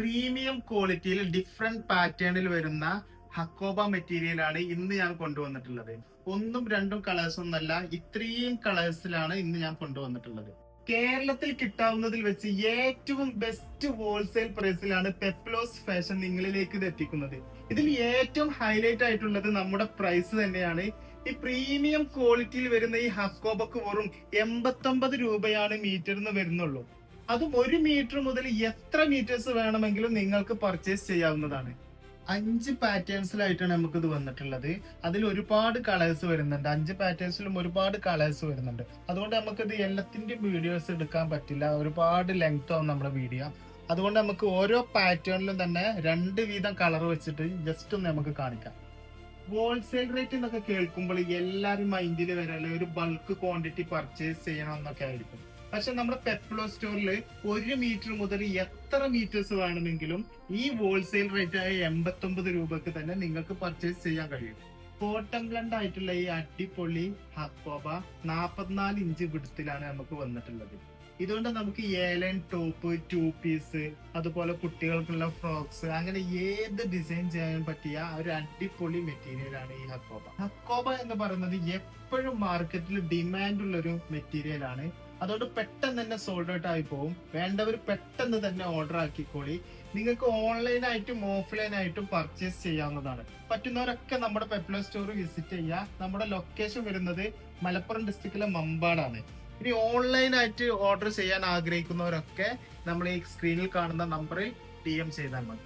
Premium ക്വാളിറ്റിയിൽ different പാറ്റേണിൽ വരുന്ന ഹക്കോബ മെറ്റീരിയൽ ആണ് ഇന്ന് ഞാൻ കൊണ്ടുവന്നിട്ടുള്ളത്. ഒന്നും രണ്ടും കളേഴ്സ് ഒന്നല്ല, ഇത്രയും കളേഴ്സിലാണ് ഇന്ന് ഞാൻ കൊണ്ടുവന്നിട്ടുള്ളത്. കേരളത്തിൽ കിട്ടാവുന്നതിൽ വെച്ച് ഏറ്റവും ബെസ്റ്റ് ഹോൾസെയിൽ പ്രൈസിലാണ് പെപ്ലോസ് ഫാഷൻ നിങ്ങളിലേക്ക് ഇത് എത്തിക്കുന്നത്. ഇതിൽ ഏറ്റവും ഹൈലൈറ്റ് ആയിട്ടുള്ളത് നമ്മുടെ പ്രൈസ് തന്നെയാണ്. ഈ പ്രീമിയം ക്വാളിറ്റിയിൽ വരുന്ന ഈ ഹക്കോബക്ക് വെറും 89 രൂപയാണ് മീറ്ററിന് വരുന്നുള്ളൂ. അതും 1 മീറ്റർ മുതൽ എത്ര മീറ്റേഴ്സ് വേണമെങ്കിലും നിങ്ങൾക്ക് പർച്ചേസ് ചെയ്യാവുന്നതാണ്. 5 പാറ്റേൺസിലായിട്ടാണ് നമുക്ക് ഇത് വന്നിട്ടുള്ളത്. അതിൽ ഒരുപാട് കളേഴ്സ് വരുന്നുണ്ട്. 5 പാറ്റേൺസിലും ഒരുപാട് കളേഴ്സ് വരുന്നുണ്ട്. അതുകൊണ്ട് നമുക്കിത് എല്ലാത്തിന്റെയും വീഡിയോസ് എടുക്കാൻ പറ്റില്ല, ഒരുപാട് ലെങ്ത് ആവും നമ്മുടെ വീഡിയോ. അതുകൊണ്ട് നമുക്ക് ഓരോ പാറ്റേണിലും തന്നെ 2 വീതം കളർ വെച്ചിട്ട് ജസ്റ്റ് ഒന്ന് നമുക്ക് കാണിക്കാം. ഹോൾസെയിൽ റേറ്റ് എന്നൊക്കെ കേൾക്കുമ്പോൾ എല്ലാവരും മൈൻഡിൽ വരല്ലേ ഒരു ബൾക്ക് ക്വാണ്ടിറ്റി പർച്ചേസ് ചെയ്യണം എന്നൊക്കെ ആയിരിക്കും. പക്ഷെ നമ്മുടെ പെപ്ലോ സ്റ്റോറിൽ 1 മീറ്റർ മുതൽ എത്ര മീറ്റേഴ്സ് വേണമെങ്കിലും ഈ ഹോൾസെയിൽ റേറ്റ് ആയ 89 രൂപക്ക് തന്നെ നിങ്ങൾക്ക് പർച്ചേസ് ചെയ്യാൻ കഴിയും. കോട്ടൺ ബ്ലൻഡ് ആയിട്ടുള്ള ഈ അടിപൊളി ഹക്കോബ 44 ഇഞ്ച് വിഡ്ത്തിലാണ് നമുക്ക് വന്നിട്ടുള്ളത്. ഇതുകൊണ്ട് നമുക്ക് ഏലൻ ടോപ്പ്, 2 പീസ്, അതുപോലെ കുട്ടികൾക്കുള്ള ഫ്രോക്സ്, അങ്ങനെ ഏത് ഡിസൈൻ ചെയ്യാൻ പറ്റിയ ഒരു അടിപൊളി മെറ്റീരിയൽ ആണ് ഈ ഹക്കോബ. ഹക്കോബ എന്ന് പറയുന്നത് എപ്പോഴും മാർക്കറ്റിൽ ഡിമാൻഡ് ഉള്ള ഒരു മെറ്റീരിയൽ ആണ്. അതുകൊണ്ട് പെട്ടെന്ന് തന്നെ സോൾഡ് ഔട്ട് ആയി പോകും. വേണ്ടവർ പെട്ടെന്ന് തന്നെ ഓർഡർ ആക്കിക്കോളി. നിങ്ങൾക്ക് ഓൺലൈനായിട്ടും ഓഫ്ലൈൻ ആയിട്ടും പർച്ചേസ് ചെയ്യാവുന്നതാണ്. പറ്റുന്നവരൊക്കെ നമ്മുടെ പെപ്ലോ സ്റ്റോർ വിസിറ്റ് ചെയ്യുക. നമ്മുടെ ലൊക്കേഷൻ വരുന്നത് മലപ്പുറം ഡിസ്ട്രിക്റ്റിലെ മമ്പാടാണ്. ഇനി ഓൺലൈനായിട്ട് ഓർഡർ ചെയ്യാൻ ആഗ്രഹിക്കുന്നവരൊക്കെ നമ്മൾ ഈ സ്ക്രീനിൽ കാണുന്ന നമ്പറിൽ DM ചെയ്താൽ മതി.